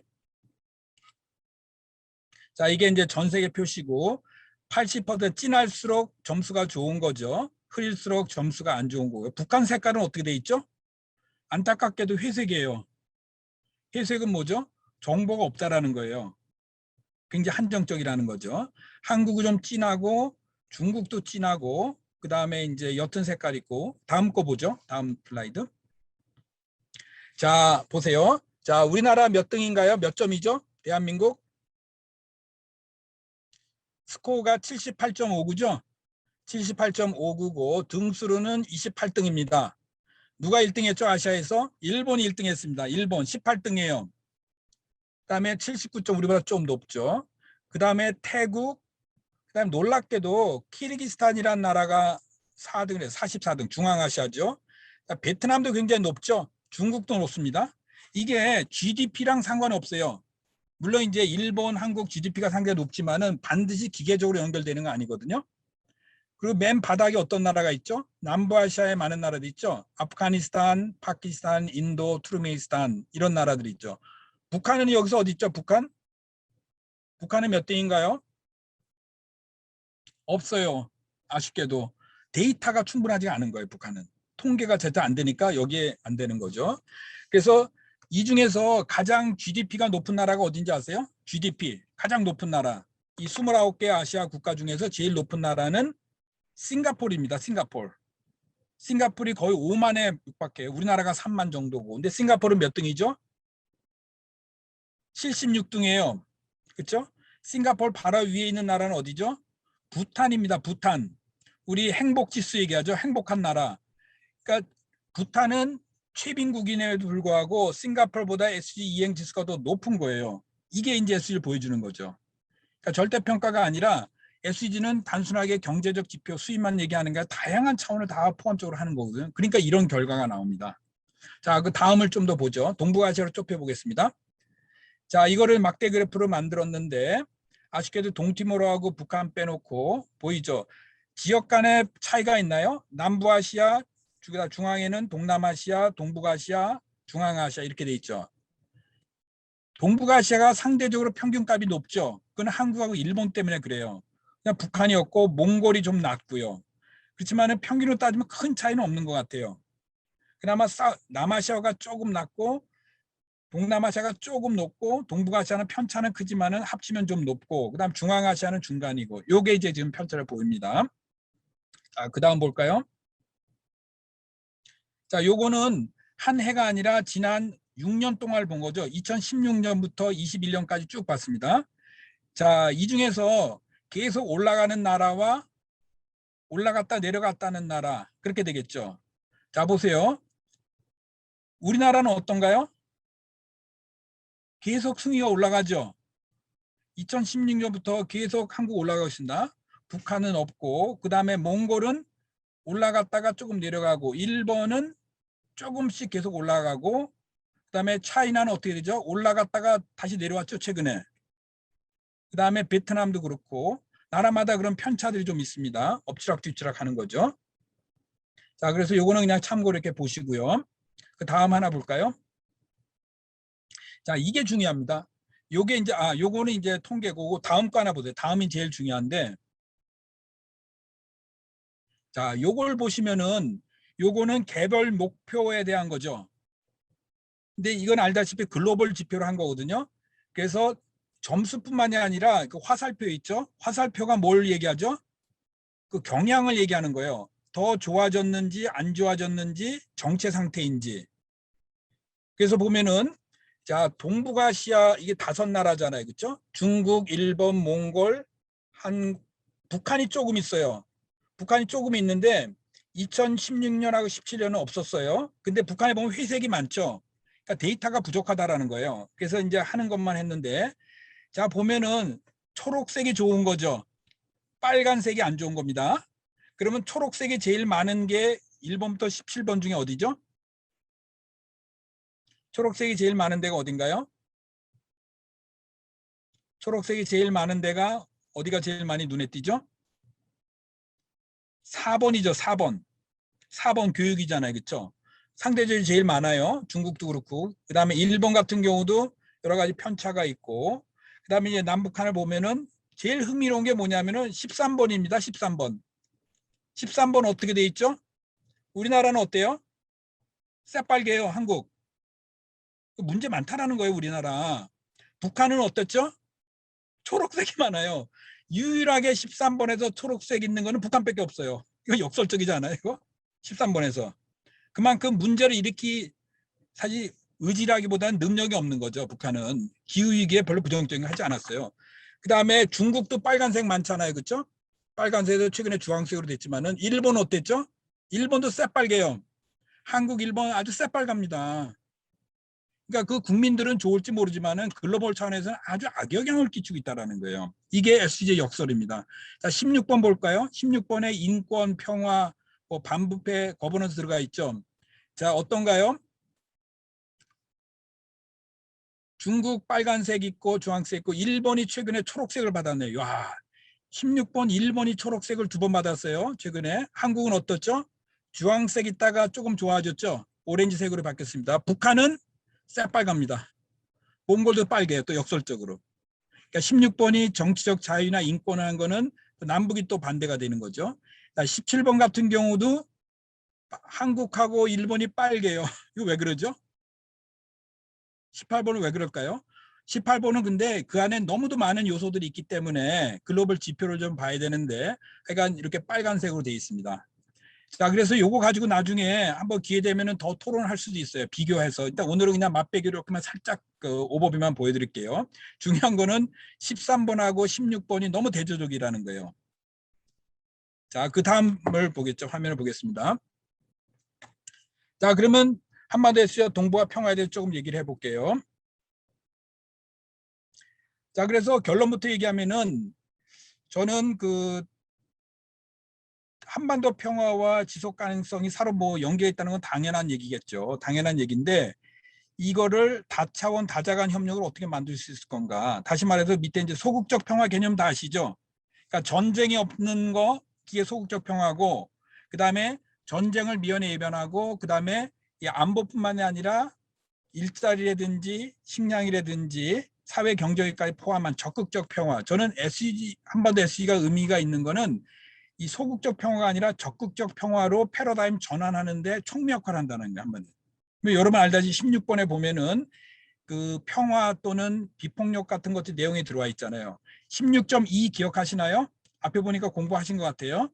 자, 이게 이제 전 세계 표시고 80% 진할수록 점수가 좋은 거죠. 흐릴수록 점수가 안 좋은 거고요. 북한 색깔은 어떻게 돼 있죠? 안타깝게도 회색이에요. 회색은 뭐죠? 정보가 없다라는 거예요. 굉장히 한정적이라는 거죠. 한국은 좀 진하고 중국도 진하고 그 다음에 이제 옅은 색깔 있고 다음 거 보죠. 다음 슬라이드. 자, 보세요. 자, 우리나라 몇 등인가요? 몇 점이죠? 대한민국? 스코어가 78.59죠? 78.599 등수로는 28등입니다. 누가 1등 했죠? 아시아에서? 일본이 1등 했습니다. 일본 18등이에요. 그 다음에 79점 우리보다 좀 높죠. 그 다음에 태국, 그 다음에 놀랍게도 키르기스탄이라는 나라가 4등을 해요. 44등 중앙아시아죠. 베트남도 굉장히 높죠. 중국도 높습니다. 이게 GDP랑 상관없어요. 물론 이제 일본, 한국 GDP가 상당히 높지만은 반드시 기계적으로 연결되는 거 아니거든요. 그리고 맨 바닥에 어떤 나라가 있죠? 남부아시아에 많은 나라들 있죠. 아프가니스탄, 파키스탄, 인도, 투르메니스탄 이런 나라들이 있죠. 북한은 여기서 어디 있죠? 북한? 북한은 몇 등인가요? 없어요. 아쉽게도 데이터가 충분하지 않은 거예요. 북한은 통계가 제대로 안 되니까 여기에 안 되는 거죠. 그래서 이 중에서 가장 GDP가 높은 나라가 어딘지 아세요? GDP 가장 높은 나라. 이 29개 아시아 국가 중에서 제일 높은 나라는 싱가포르입니다. 싱가포르. 싱가포르이 거의 5만에 육박해요. 우리나라가 3만 정도고. 근데 싱가포르는 몇 등이죠? 76등이에요. 그렇죠? 싱가포르 바로 위에 있는 나라는 어디죠? 부탄입니다. 부탄. 우리 행복 지수 얘기하죠. 행복한 나라. 그러니까 부탄은 최빈국임에도 불구하고 싱가포르보다 SG 이행 지수가 더 높은 거예요. 이게 이제 SG를 보여주는 거죠. 그러니까 절대평가가 아니라 SG는 단순하게 경제적 지표 수입만 얘기하는 게 아니라 다양한 차원을 다 포함적으로 하는 거거든요. 그러니까 이런 결과가 나옵니다. 자, 그 다음을 좀 더 보죠. 동북아시아로 좁혀보겠습니다. 자, 이거를 막대 그래프로 만들었는데 아쉽게도 동티모르하고 북한 빼놓고 보이죠? 지역 간의 차이가 있나요? 남부아시아, 중앙에는 동남아시아, 동북아시아, 중앙아시아 이렇게 돼 있죠. 동북아시아가 상대적으로 평균값이 높죠. 그건 한국하고 일본 때문에 그래요. 그냥 북한이었고 몽골이 좀 낮고요. 그렇지만 평균으로 따지면 큰 차이는 없는 것 같아요. 그나마 남아시아가 조금 낮고 동남아시아가 조금 높고 동북아시아는 편차는 크지만은 합치면 좀 높고 그다음 중앙아시아는 중간이고 요게 이제 지금 편차를 보입니다. 자, 그다음 볼까요? 자, 요거는 한 해가 아니라 지난 6년 동안을 본 거죠. 2016년부터 21년까지 쭉 봤습니다. 자, 이 중에서 계속 올라가는 나라와 올라갔다 내려갔다는 나라 그렇게 되겠죠. 자, 보세요. 우리나라는 어떤가요? 계속 순위가 올라가죠. 2016년부터 계속 한국 올라가고 있습니다. 북한은 없고 그 다음에 몽골은 올라갔다가 조금 내려가고 일본은 조금씩 계속 올라가고 그 다음에 차이나는 어떻게 되죠? 올라갔다가 다시 내려왔죠. 최근에. 그 다음에 베트남도 그렇고 나라마다 그런 편차들이 좀 있습니다. 엎치락뒤치락 하는 거죠. 자, 그래서 요거는 그냥 참고로 이렇게 보시고요. 그 다음 하나 볼까요? 자, 이게 중요합니다. 요게 이제 요거는 이제 통계고 다음 거 하나 보세요. 다음이 제일 중요한데 자, 요걸 보시면은 요거는 개별 목표에 대한 거죠. 근데 이건 알다시피 글로벌 지표로 한 거거든요. 그래서 점수뿐만이 아니라 그 화살표 있죠? 화살표가 뭘 얘기하죠? 그 경향을 얘기하는 거예요. 더 좋아졌는지 안 좋아졌는지 정체 상태인지. 그래서 보면은 자, 동북아시아 이게 5나라잖아요. 그렇죠? 중국, 일본, 몽골, 북한이 조금 있어요. 북한이 조금 있는데 2016년하고 17년은 없었어요. 근데 북한에 보면 회색이 많죠. 그러니까 데이터가 부족하다라는 거예요. 그래서 이제 하는 것만 했는데 자, 보면은 초록색이 좋은 거죠. 빨간색이 안 좋은 겁니다. 그러면 초록색이 제일 많은 게 1번부터 17번 중에 어디죠? 초록색이 제일 많은 데가 어딘가요? 초록색이 제일 많은 데가 어디가 제일 많이 눈에 띄죠? 4번이죠. 4번. 4번 교육이잖아요. 그렇죠? 상대적으로 제일 많아요. 중국도 그렇고. 그다음에 일본 같은 경우도 여러 가지 편차가 있고. 그다음에 이제 남북한을 보면은 제일 흥미로운 게 뭐냐면은 13번입니다. 13번. 13번 어떻게 돼 있죠? 우리나라는 어때요? 새빨개요. 한국. 문제 많다라는 거예요. 우리나라. 북한은 어떻죠? 초록색이 많아요. 유일하게 13번에서 초록색 있는 거는 북한밖에 없어요. 이거 역설적이지 않아요? 이거? 13번에서. 그만큼 문제를 일으키 사실 의지라기보다는 능력이 없는 거죠. 북한은 기후위기에 별로 부정적인 거 하지 않았어요. 그 다음에 중국도 빨간색 많잖아요. 그렇죠? 빨간색도 최근에 주황색으로 됐지만은 일본 어땠죠? 일본도 새빨개요. 한국, 일본 아주 새빨갑니다. 그러니까 그 국민들은 좋을지 모르지만은 글로벌 차원에서는 아주 악영향을 끼치고 있다는 거예요. 이게 SDG 역설입니다. 자, 16번 볼까요? 16번에 인권, 평화, 뭐 반부패, 거버넌스 들어가 있죠. 자, 어떤가요? 중국 빨간색 있고 주황색 있고 일본이 최근에 초록색을 받았네요. 와, 16번 일본이 초록색을 2번 받았어요. 최근에. 한국은 어떻죠? 주황색 있다가 조금 좋아졌죠. 오렌지색으로 바뀌었습니다. 북한은 새빨갑니다. 몽골도 빨개요. 또 역설적으로. 그러니까 16번이 정치적 자유나 인권을 한 거는 남북이 또 반대가 되는 거죠. 17번 같은 경우도 한국하고 일본이 빨개요. 이거 왜 그러죠? 18번은 왜 그럴까요? 18번은 근데 그 안에 너무도 많은 요소들이 있기 때문에 글로벌 지표를 좀 봐야 되는데 하여간 이렇게 빨간색으로 되어 있습니다. 자, 그래서 요거 가지고 나중에 한번 기회 되면은 더 토론할 수도 있어요. 비교해서. 일단 오늘은 그냥 맛배기로 이렇게만 살짝 그 오버뷰만 보여드릴게요. 중요한 거는 13번하고 16번이 너무 대조적이라는 거예요. 자, 그 다음을 보겠죠. 화면을 보겠습니다. 자, 그러면 한마디로 해서 동북아 평화에 대해서 조금 얘기를 해볼게요. 자, 그래서 결론부터 얘기하면은 저는 그 한반도 평화와 지속 가능성이 서로 뭐 연계해 있다는 건 당연한 얘기겠죠. 당연한 얘기인데 이거를 다차원 다자간 협력을 어떻게 만들 수 있을 건가. 다시 말해서 밑에 이제 소극적 평화 개념 다 아시죠? 그러니까 전쟁이 없는 거 그게 소극적 평화고 그다음에 전쟁을 미연에 예변하고 그다음에 이 안보뿐만이 아니라 일자리라든지 식량이라든지 사회 경제까지 포함한 적극적 평화. 저는 SDG 한반도 SDG가 의미가 있는 거는 이 소극적 평화가 아니라 적극적 평화로 패러다임 전환하는데 총미 역할을 한다는 게 한번. 여러분 알다시피 16번에 보면은 그 평화 또는 비폭력 같은 것들 내용이 들어와 있잖아요. 16.2 기억하시나요? 앞에 보니까 공부하신 것 같아요.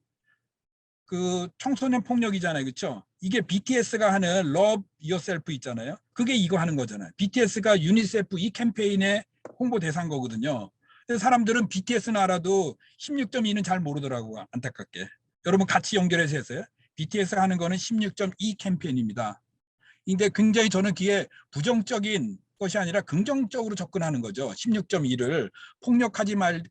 그 청소년 폭력이잖아요. 그렇죠? 이게 BTS가 하는 Love Yourself 있잖아요. 그게 이거 하는 거잖아요. BTS가 유니세프 이 캠페인의 홍보 대상 거거든요. 근데 사람들은 BTS는 알아도 16.2는 잘 모르더라고요. 안타깝게. 여러분 같이 연결해서 했어요. BTS가 하는 거는 16.2 캠페인입니다. 근데 굉장히 저는 그게 부정적인 것이 아니라 긍정적으로 접근하는 거죠. 16.2를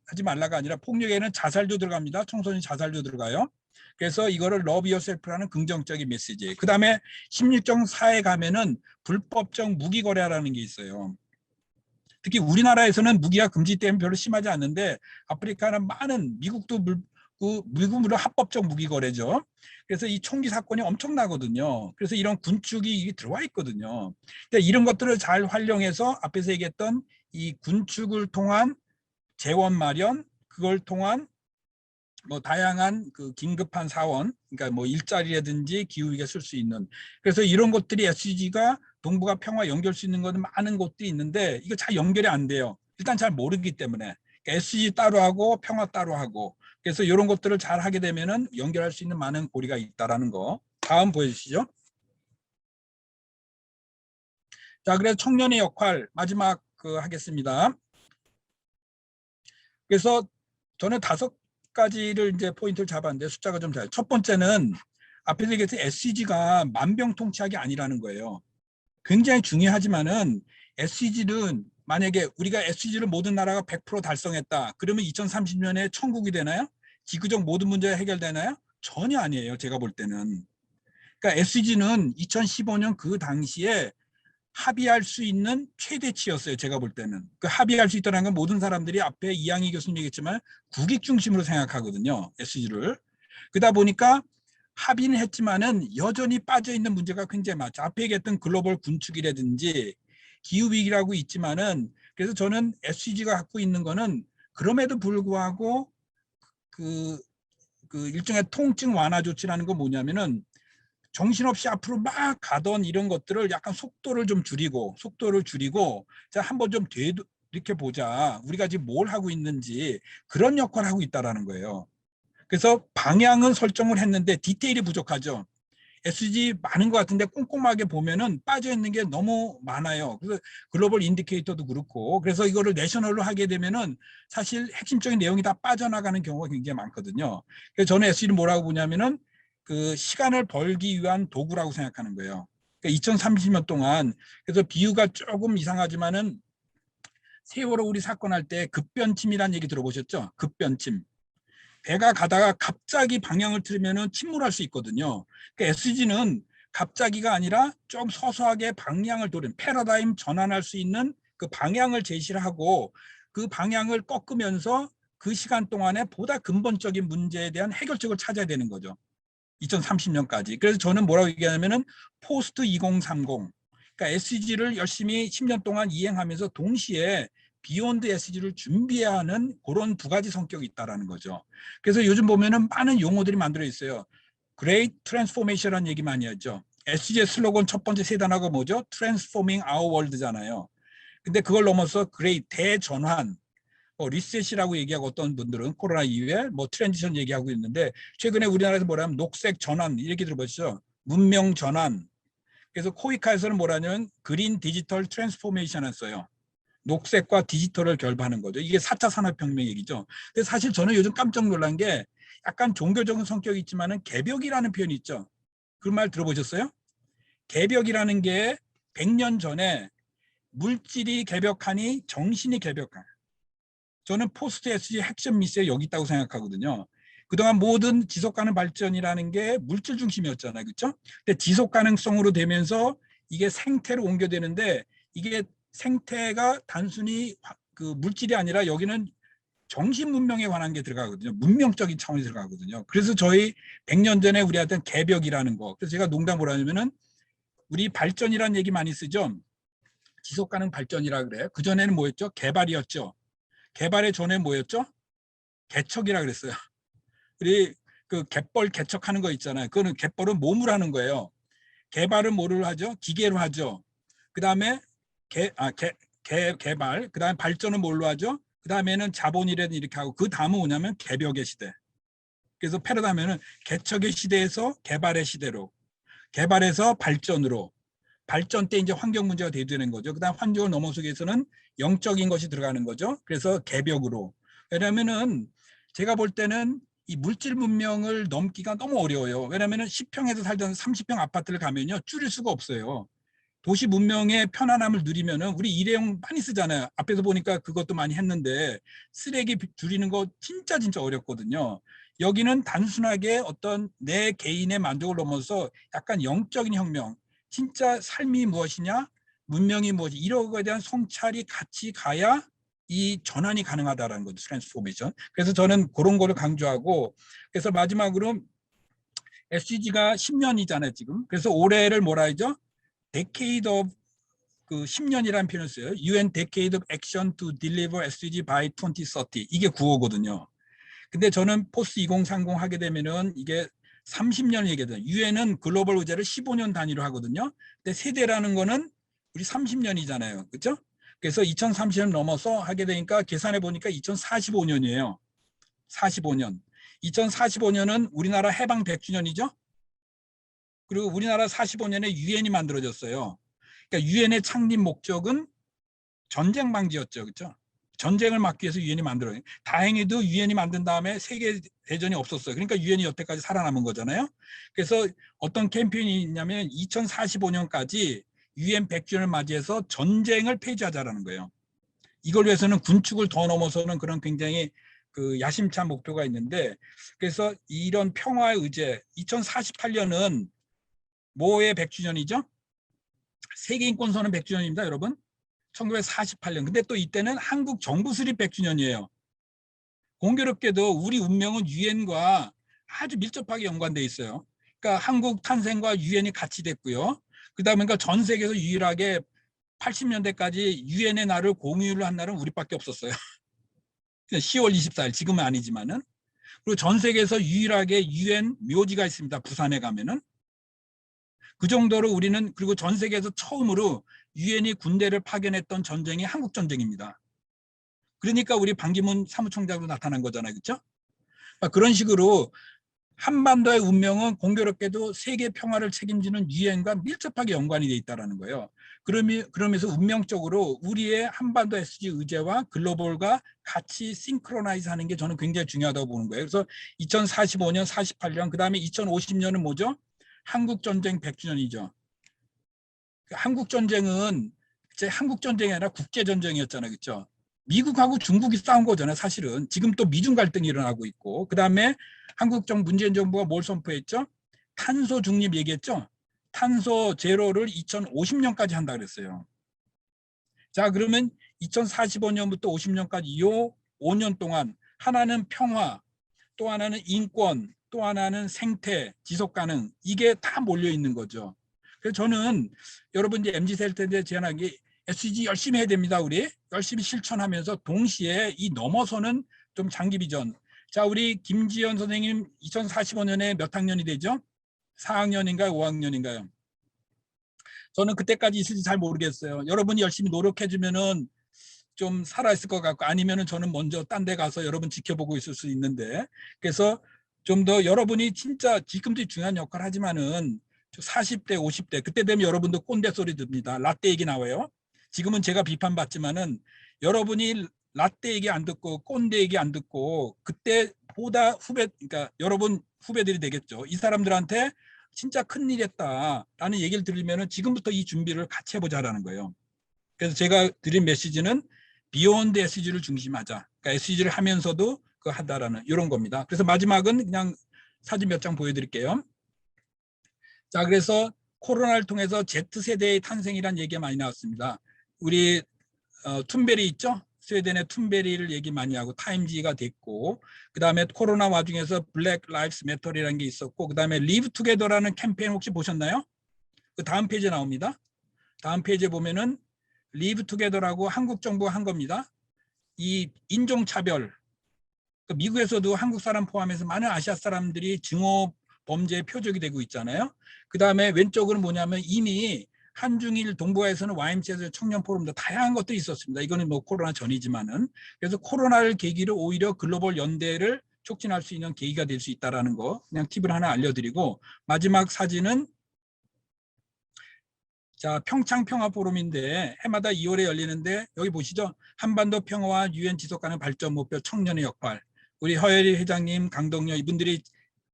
하지 말라가 아니라 폭력에는 자살도 들어갑니다. 청소년 자살도 들어가요. 그래서 이거를 러브 yourself라는 긍정적인 메시지. 그다음에 16.4에 가면은 불법적 무기 거래라는 게 있어요. 특히 우리나라에서는 무기가 금지되면 별로 심하지 않는데 아프리카는 많은 미국으로 합법적 무기 거래죠. 그래서 이 총기 사건이 엄청나거든요. 그래서 이런 군축이 들어와 있거든요. 근데 이런 것들을 잘 활용해서 앞에서 얘기했던 이 군축을 통한 재원 마련, 그걸 통한 뭐 다양한 그 긴급한 사원, 그러니까 뭐 일자리라든지 기후위기에 쓸 수 있는. 그래서 이런 것들이 SDG가 동북아 평화 연결 수 있는 것은 많은 것들이 있는데 이거 잘 연결이 안 돼요. 일단 잘 모르기 때문에. 그러니까 SDG 따로 하고 평화 따로 하고. 그래서 이런 것들을 잘 하게 되면은 연결할 수 있는 많은 고리가 있다라는 거. 다음 보여주시죠. 자, 그래서 청년의 역할 마지막 그 하겠습니다. 그래서 저는 5가지를 이제 포인트를 잡았는데 숫자가 좀 잘. 첫 번째는 앞에서 얘기했듯이 SDG가 만병통치약이 아니라는 거예요. 굉장히 중요하지만은 SDG는 만약에 우리가 SDG를 모든 나라가 100% 달성했다. 그러면 2030년에 천국이 되나요? 지구적 모든 문제가 해결되나요? 전혀 아니에요. 제가 볼 때는. 그러니까 SDG는 2015년 그 당시에 합의할 수 있는 최대치였어요. 제가 볼 때는. 그 합의할 수 있다는 건 모든 사람들이 앞에 이양희 교수님 얘기했지만 국익 중심으로 생각하거든요. SDG를. 그러다 보니까 합의는 했지만은 여전히 빠져 있는 문제가 굉장히 많죠. 앞에 얘기했던 글로벌 군축이라든지 기후 위기라고 있지만은 그래서 저는 SDG가 갖고 있는 거는 그럼에도 불구하고 그, 그 일종의 통증 완화 조치라는 건 뭐냐면은 정신없이 앞으로 막 가던 이런 것들을 약간 속도를 줄이고 자 한번 좀 이렇게 보자. 우리가 지금 뭘 하고 있는지 그런 역할을 하고 있다라는 거예요. 그래서 방향은 설정을 했는데 디테일이 부족하죠. SG 많은 것 같은데 꼼꼼하게 보면은 빠져 있는 게 너무 많아요. 그래서 글로벌 인디케이터도 그렇고 그래서 이거를 내셔널로 하게 되면은 사실 핵심적인 내용이 다 빠져나가는 경우가 굉장히 많거든요. 그래서 저는 SG를 뭐라고 보냐면은 그 시간을 벌기 위한 도구라고 생각하는 거예요. 그러니까 2030년 동안 그래서 비유가 조금 이상하지만은 세월호 우리 사건 할 때 급변침이라는 얘기 들어보셨죠? 급변침. 배가 가다가 갑자기 방향을 틀면은 침몰할 수 있거든요. 그러니까 SG는 갑자기가 아니라 좀 서서하게 방향을 돌린 패러다임 전환할 수 있는 그 방향을 제시를 하고 그 방향을 꺾으면서 그 시간 동안에 보다 근본적인 문제에 대한 해결책을 찾아야 되는 거죠. 2030년까지. 그래서 저는 뭐라고 얘기하냐면은 포스트 2030. 그러니까 SDG를 열심히 10년 동안 이행하면서 동시에 비욘드 SDG를 준비해야 하는 그런 2가지 성격이 있다라는 거죠. 그래서 요즘 보면은 많은 용어들이 만들어 있어요. Great Transformation이라는 얘기 많이 하죠. SDG의 슬로건 첫 번째 3단어가 뭐죠? Transforming Our World잖아요. 근데 그걸 넘어서 그레이 대전환, 리셋이라고 얘기하고 어떤 분들은 코로나 이후에 뭐 트랜지션 얘기하고 있는데 최근에 우리나라에서 뭐라면 녹색 전환 이렇게 들어보시죠. 문명 전환. 그래서 코이카에서는 뭐라냐면 그린 디지털 트랜스포메이션을 써요. 녹색과 디지털을 결합하는 거죠. 이게 4차 산업혁명 얘기죠. 근데 사실 저는 요즘 깜짝 놀란 게 약간 종교적인 성격이 있지만은 개벽이라는 표현이 있죠. 그 말 들어보셨어요? 개벽이라는 게 100년 전에 물질이 개벽하니 정신이 개벽하니. 저는 포스트 SG 핵심 미스에 여기 있다고 생각하거든요. 그동안 모든 지속 가능 발전이라는 게 물질 중심이었잖아요. 그렇죠? 근데 지속 가능성으로 되면서 이게 생태로 옮겨되는데 이게 생태가 단순히 그 물질이 아니라 여기는 정신 문명에 관한 게 들어가거든요. 문명적인 차원이 들어가거든요. 그래서 저희 100년 전에 우리한테는 개벽이라는 거. 그래서 제가 농담으로 하냐면은 우리 발전이라는 얘기 많이 쓰죠. 지속 가능 발전이라 그래. 그 전에는 뭐였죠? 개발이었죠. 개발의 전에 뭐였죠? 개척이라 그랬어요. 우리 그 갯벌 개척하는 거 있잖아요. 그거는 갯벌은 몸으로 하는 거예요. 개발은 뭐를 하죠? 기계로 하죠. 그 다음에 개발, 그 다음에 발전은 뭘로 하죠? 그 다음에는 자본이라든 이렇게 하고 그 다음은 뭐냐면 개벽의 시대. 그래서 패러다임은 개척의 시대에서 개발의 시대로, 개발에서 발전으로, 발전 때 이제 환경 문제가 대두되는 거죠. 그다음 환경을 넘어서기 위해서는 영적인 것이 들어가는 거죠. 그래서 개벽으로. 왜냐하면은 제가 볼 때는 이 물질 문명을 넘기가 너무 어려워요. 왜냐하면은 10평에서 살던 30평 아파트를 가면요 줄일 수가 없어요. 도시 문명의 편안함을 누리면은 우리 일회용 많이 쓰잖아요. 앞에서 보니까 그것도 많이 했는데 쓰레기 줄이는 거 진짜 어렵거든요. 여기는 단순하게 어떤 내 개인의 만족을 넘어서 약간 영적인 혁명, 진짜 삶이 무엇이냐, 문명이 무엇이 이런 거에 대한 성찰이 같이 가야 이 전환이 가능하다라는 거죠. 트랜스포메이션. 그래서 저는 그런 거를 강조하고 그래서 마지막으로 SDG가 10년이잖아요, 지금. 그래서 올해를 뭐라 하죠? decade of 그 10년이라는 표현을 써요. UN Decade of Action to Deliver SDG by 2030. 이게 구호거든요. 근데 저는 포스트 2030 하게 되면은 이게 30년 얘기하잖아요. 유엔은 글로벌 의제를 15년 단위로 하거든요. 근데 세대라는 거는 우리 30년이잖아요. 그렇죠? 그래서 2030년 넘어서 하게 되니까 계산해 보니까 2045년이에요. 45년. 2045년은 우리나라 해방 100주년이죠. 그리고 우리나라 45년에 유엔이 만들어졌어요. 그러니까 유엔의 창립 목적은 전쟁 방지였죠. 그렇죠? 전쟁을 막기 위해서 유엔이 만들어요. 다행히도 유엔이 만든 다음에 세계 대전이 없었어요. 그러니까 유엔이 여태까지 살아남은 거잖아요. 그래서 어떤 캠페인이 있냐면 2045년까지 유엔 100주년을 맞이해서 전쟁을 폐지하자라는 거예요. 이걸 위해서는 군축을 더 넘어서는 그런 굉장히 그 야심찬 목표가 있는데 그래서 이런 평화의 의제 2048년은 뭐의 100주년이죠? 세계인권선언 100주년입니다, 여러분. 1948년. 근데 또 이때는 한국 정부 수립 100주년이에요. 공교롭게도 우리 운명은 유엔과 아주 밀접하게 연관돼 있어요. 그러니까 한국 탄생과 유엔이 같이 됐고요. 그다음에 그러니까 전 세계에서 유일하게 80년대까지 유엔의 날을 공휴일로 한 날은 우리밖에 없었어요. 10월 24일 지금은 아니지만은 그리고 전 세계에서 유일하게 유엔 묘지가 있습니다. 부산에 가면은 그 정도로 우리는 그리고 전 세계에서 처음으로 유엔이 군대를 파견했던 전쟁이 한국 전쟁입니다. 그러니까 우리 반기문 사무총장도 나타난 거잖아요. 그렇죠? 그런 식으로 한반도의 운명은 공교롭게도 세계 평화를 책임지는 유엔과 밀접하게 연관이 돼 있다는 거예요. 그러면서 운명적으로 우리의 한반도 SG 의제와 글로벌과 같이 싱크로나이즈 하는 게 저는 굉장히 중요하다고 보는 거예요. 그래서 2045년, 48년, 그 다음에 2050년은 뭐죠? 한국전쟁 100주년이죠. 한국전쟁은 제 한국전쟁이 아니라 국제전쟁이었잖아요. 그렇죠? 미국하고 중국이 싸운 거잖아요. 사실은. 지금 또 미중 갈등이 일어나고 있고 그다음에 문재인 정부가 뭘 선포했죠? 탄소 중립 얘기했죠? 탄소 제로를 2050년까지 한다 그랬어요. 자, 그러면 2045년부터 50년까지 요 5년 동안 하나는 평화, 또 하나는 인권, 또 하나는 생태, 지속 가능 이게 다 몰려 있는 거죠. 그래서 저는 여러분 이제 MZ 세대에 제안하기 SDG 열심히 해야 됩니다. 우리 열심히 실천하면서 동시에 이 넘어서는 좀 장기 비전. 자, 우리 김지연 선생님 2045년에 몇 학년이 되죠? 4학년인가요? 5학년인가요? 저는 그때까지 있을지 잘 모르겠어요. 여러분이 열심히 노력해 주면은 좀 살아있을 것 같고, 아니면은 저는 먼저 딴 데 가서 여러분 지켜보고 있을 수 있는데, 그래서 좀 더 여러분이 진짜 지금도 중요한 역할을 하지만은 40대, 50대 그때 되면 여러분도 꼰대 소리 듭니다. 라떼 얘기 나와요. 지금은 제가 비판받지만은 여러분이 라떼 얘기 안 듣고 꼰대 얘기 안 듣고 그때보다 그러니까 여러분 후배들이 되겠죠. 이 사람들한테 진짜 큰일 했다라는 얘기를 들으면은 지금부터 이 준비를 같이 해보자라는 거예요. 그래서 제가 드린 메시지는 비욘드 SG를 중심하자. 그러니까 SG를 하면서도 그 하다라는 이런 겁니다. 그래서 마지막은 그냥 사진 몇 장 보여드릴게요. 자, 그래서 코로나를 통해서 Z세대의 탄생이란 얘기가 많이 나왔습니다. 우리 툰베리 있죠? 스웨덴의 툰베리를 얘기 많이 하고 타임지가 됐고, 그 다음에 코로나 와중에서 블랙 라이브스 매터리라는 게 있었고, 그 다음에 리브 투게더라는 캠페인 혹시 보셨나요? 그 다음 페이지에 나옵니다. 다음 페이지에 보면은 리브 투게더라고 한국 정부가 한 겁니다. 이 인종차별, 미국에서도 한국 사람 포함해서 많은 아시아 사람들이 증오 범죄의 표적이 되고 있잖아요. 그 다음에 왼쪽은 뭐냐면 이미 한중일 동북아에서는 YMCA에서 청년 포럼도 다양한 것들이 있었습니다. 이거는 뭐 코로나 전이지만은. 그래서 코로나를 계기로 오히려 글로벌 연대를 촉진할 수 있는 계기가 될 수 있다는 거 그냥 팁을 하나 알려드리고, 마지막 사진은 자, 평창 평화 포럼인데 해마다 2월에 열리는데 여기 보시죠. 한반도 평화와 유엔 지속 가능 발전 목표 청년의 역할. 우리 허예리 회장님, 강동열 이분들이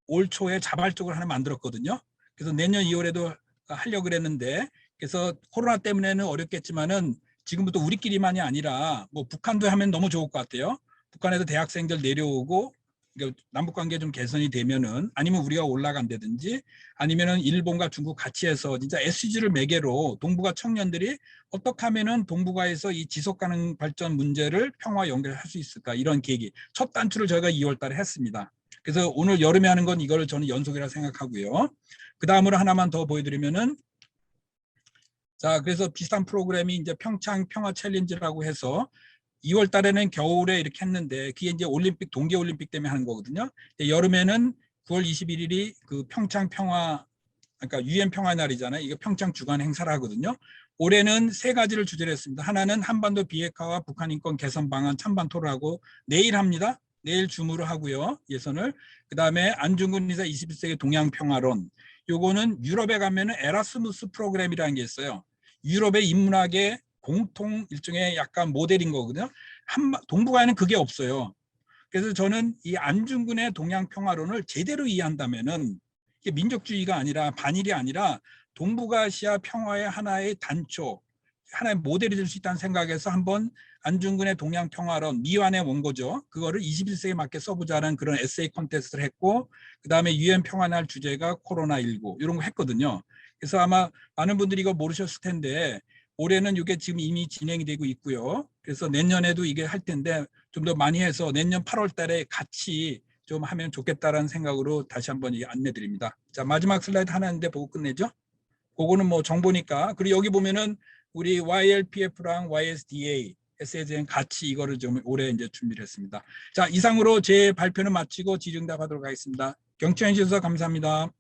올 초에 자발적으로 하나 만들었거든요. 그래서 내년 2월에도 하려고 그랬는데, 그래서 코로나 때문에는 어렵겠지만은 지금부터 우리끼리만이 아니라 뭐 북한도 하면 너무 좋을 것 같아요. 북한에서 대학생들 내려오고 남북 관계 좀 개선이 되면은, 아니면 우리가 올라간다든지, 아니면은 일본과 중국 같이 해서 진짜 SDG를 매개로 동북아 청년들이 어떻게 하면은 동북아에서 이 지속 가능 발전 문제를 평화 연결할 수 있을까, 이런 계기 첫 단추를 저희가 2월 달에 했습니다. 그래서 오늘 여름에 하는 건 이걸 저는 연속이라 생각하고요. 그 다음으로 하나만 더 보여드리면은, 자, 그래서 비슷한 프로그램이 이제 평창 평화 챌린지라고 해서 2월 달에는 겨울에 이렇게 했는데, 그게 이제 올림픽, 동계올림픽 때문에 하는 거거든요. 여름에는 9월 21일이 그 평창 평화, 그러니까 유엔 평화 날이잖아요. 이거 평창 주간 행사를 하거든요. 올해는 세 가지를 주제로 했습니다. 하나는 한반도 비핵화와 북한 인권 개선 방안 찬반 토론하고 내일 합니다. 내일 줌으로 하고요. 예선을. 그다음에 안중근 의사 21세기 동양 평화론. 요거는 유럽에 가면은 에라스무스 프로그램이라는 게 있어요. 유럽의 인문학의 공통 일종의 약간 모델인 거거든요. 동북아에는 그게 없어요. 그래서 저는 이 안중근의 동양 평화론을 제대로 이해한다면은 이게 민족주의가 아니라 반일이 아니라 동북아시아 평화의 하나의 단초, 하나의 모델이 될 수 있다는 생각에서 한번 안중근의 동양 평화론, 미완의 원고죠. 그거를 21세기에 맞게 써보자는 그런 에세이 콘테스트를 했고, 그 다음에 유엔 평화날 주제가 코로나19 이런 거 했거든요. 그래서 아마 많은 분들이 이거 모르셨을 텐데, 올해는 이게 지금 이미 진행이 되고 있고요. 그래서 내년에도 이게 할 텐데 좀 더 많이 해서 내년 8월 달에 같이 좀 하면 좋겠다라는 생각으로 다시 한번 안내 드립니다. 자, 마지막 슬라이드 하나 있는데 보고 끝내죠. 그거는 뭐 정보니까. 그리고 여기 보면은 우리 YLPF랑 YSDA, SAGN 같이 이거를 좀 올해 이제 준비를 했습니다. 자, 이상으로 제 발표는 마치고 질의응답하도록 하겠습니다. 경청해 주셔서 감사합니다.